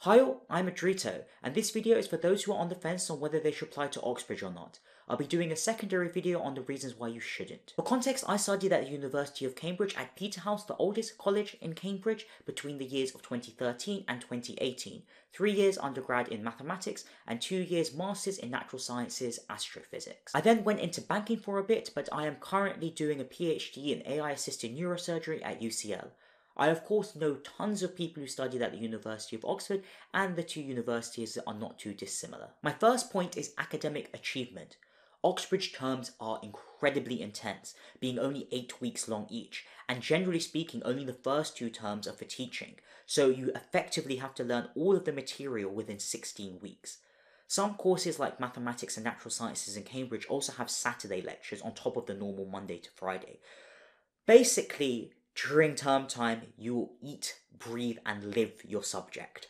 Hi all, I'm Adrito, and this video is for those who are on the fence on whether they should apply to Oxbridge or not. I'll be doing a secondary video on the reasons why you shouldn't. For context, I studied at the University of Cambridge at Peterhouse, the oldest college in Cambridge, between the years of 2013 and 2018. 3 years undergrad in mathematics and 2 years masters in natural sciences astrophysics. I then went into banking for a bit, but I am currently doing a PhD in AI-assisted neurosurgery at UCL. I of course know tons of people who studied at the University of Oxford, and the two universities are not too dissimilar. My first point is academic achievement. Oxbridge terms are incredibly intense, being only 8 weeks long each, and generally speaking only the first 2 terms are for teaching, so you effectively have to learn all of the material within 16 weeks. Some courses like mathematics and natural sciences in Cambridge also have Saturday lectures on top of the normal Monday to Friday. Basically, during term time, you will eat, breathe, and live your subject.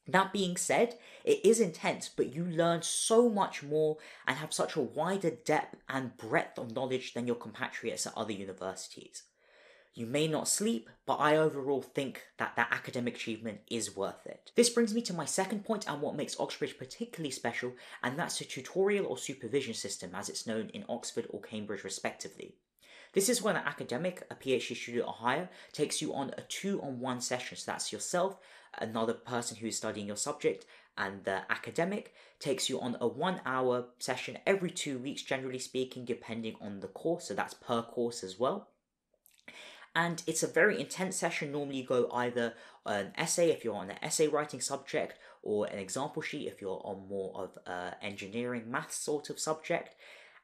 That being said, it is intense, but you learn so much more and have such a wider depth and breadth of knowledge than your compatriots at other universities. You may not sleep, but I overall think that academic achievement is worth it. This brings me to my second point and what makes Oxbridge particularly special, and that's the tutorial or supervision system as it's known in Oxford or Cambridge respectively. This is when an academic, a PhD student or higher, takes you on a 2-on-1 session. So that's yourself, another person who is studying your subject, and the academic takes you on a 1-hour session every 2 weeks, generally speaking, depending on the course. So that's per course as well. And it's a very intense session. Normally you go either an essay if you're on an essay writing subject, or an example sheet if you're on more of engineering, maths sort of subject.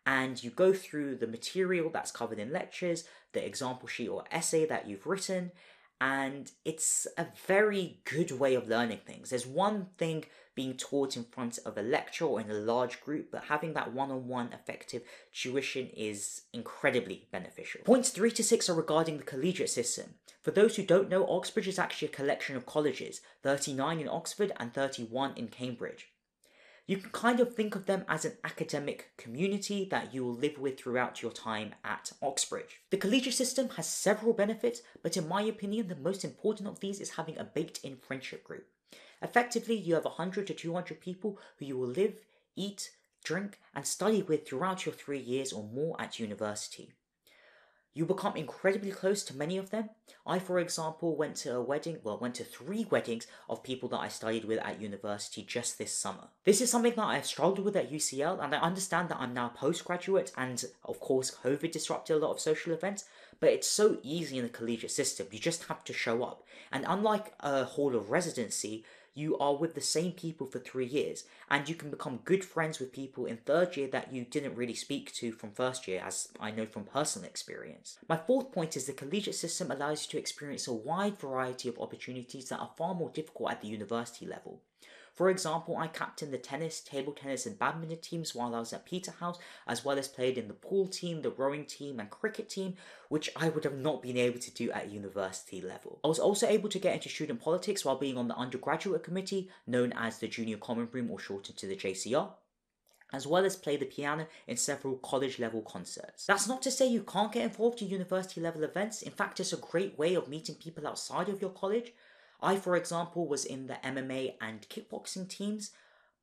And you go through the material that's covered in lectures, the example sheet or essay that you've written, and it's a very good way of learning things. There's one thing being taught in front of a lecture or in a large group, but having that one-on-one effective tuition is incredibly beneficial. Points 3 to 6 are regarding the collegiate system. For those who don't know, Oxbridge is actually a collection of colleges, 39 in Oxford and 31 in Cambridge. You can kind of think of them as an academic community that you will live with throughout your time at Oxbridge. The collegiate system has several benefits, but in my opinion, the most important of these is having a baked-in friendship group. Effectively, you have 100 to 200 people who you will live, eat, drink, and study with throughout your 3 years or more at university. You become incredibly close to many of them. I, for example, went to 3 weddings of people that I studied with at university just this summer. This is something that I've struggled with at UCL, and I understand that I'm now a postgraduate, and of course COVID disrupted a lot of social events, but it's so easy in the collegiate system. You just have to show up. And unlike a hall of residency, you are with the same people for 3 years, and you can become good friends with people in 3rd year that you didn't really speak to from 1st year, as I know from personal experience. My 4th point is the collegiate system allows you to experience a wide variety of opportunities that are far more difficult at the university level. For example, I captained the tennis, table tennis and badminton teams while I was at Peterhouse, as well as played in the pool team, the rowing team and cricket team, which I would have not been able to do at university level. I was also able to get into student politics while being on the undergraduate committee, known as the Junior Common Room or shortened to the JCR, as well as play the piano in several college level concerts. That's not to say you can't get involved in university level events. In fact, it's a great way of meeting people outside of your college. I, for example, was in the MMA and kickboxing teams,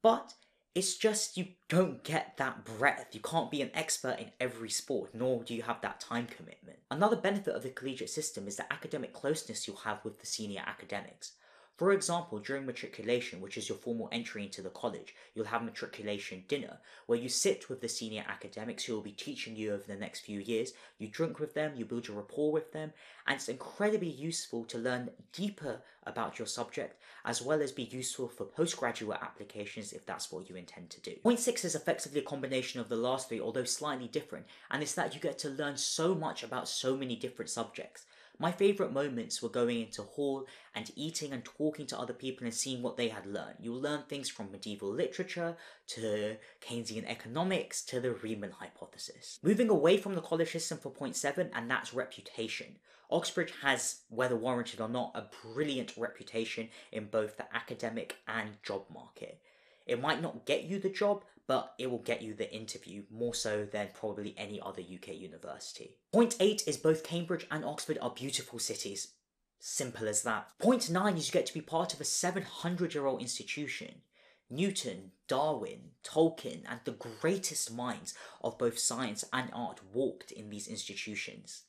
but it's just you don't get that breadth. You can't be an expert in every sport, nor do you have that time commitment. Another benefit of the collegiate system is the academic closeness you'll have with the senior academics. For example, during matriculation, which is your formal entry into the college, you'll have matriculation dinner, where you sit with the senior academics who will be teaching you over the next few years. You drink with them, you build your rapport with them, and it's incredibly useful to learn deeper about your subject, as well as be useful for postgraduate applications if that's what you intend to do. Point 6 is effectively a combination of the last 3, although slightly different, and it's that you get to learn so much about so many different subjects. My favourite moments were going into hall and eating and talking to other people and seeing what they had learned. You'll learn things from medieval literature to Keynesian economics to the Riemann hypothesis. Moving away from the college system for point 7, and that's reputation. Oxbridge has, whether warranted or not, a brilliant reputation in both the academic and job market. It might not get you the job, but it will get you the interview, more so than probably any other UK university. Point 8 is both Cambridge and Oxford are beautiful cities. Simple as that. Point 9 is you get to be part of a 700-year-old institution. Newton, Darwin, Tolkien, and the greatest minds of both science and art walked in these institutions.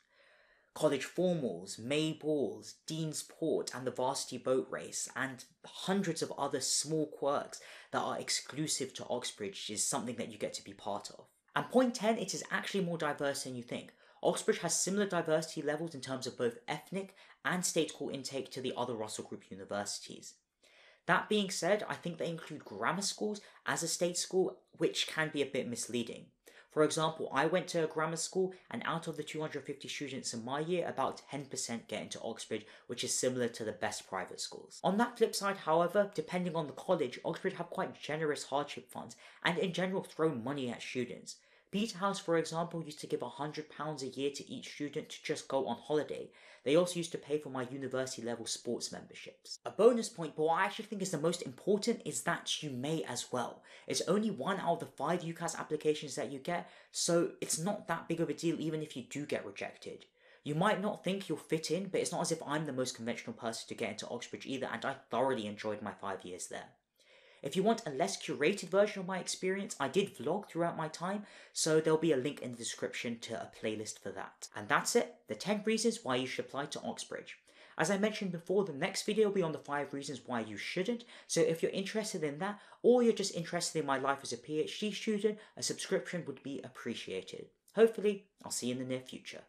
College formals, May balls, Dean's Port, and the varsity boat race, and hundreds of other small quirks that are exclusive to Oxbridge is something that you get to be part of. And point 10, it is actually more diverse than you think. Oxbridge has similar diversity levels in terms of both ethnic and state school intake to the other Russell Group universities. That being said, I think they include grammar schools as a state school, which can be a bit misleading. For example, I went to a grammar school, and out of the 250 students in my year, about 10% get into Oxbridge, which is similar to the best private schools. On that flip side, however, depending on the college, Oxbridge have quite generous hardship funds, and in general throw money at students. Peterhouse, for example, used to give £100 a year to each student to just go on holiday. They also used to pay for my university level sports memberships. A bonus point, but what I actually think is the most important, is that you may as well. It's only 1 out of the 5 UCAS applications that you get, so it's not that big of a deal even if you do get rejected. You might not think you'll fit in, but it's not as if I'm the most conventional person to get into Oxbridge either, and I thoroughly enjoyed my 5 years there. If you want a less curated version of my experience, I did vlog throughout my time, so there'll be a link in the description to a playlist for that. And that's it, the 10 reasons why you should apply to Oxbridge. As I mentioned before, the next video will be on the 5 reasons why you shouldn't, so if you're interested in that, or you're just interested in my life as a PhD student, a subscription would be appreciated. Hopefully, I'll see you in the near future.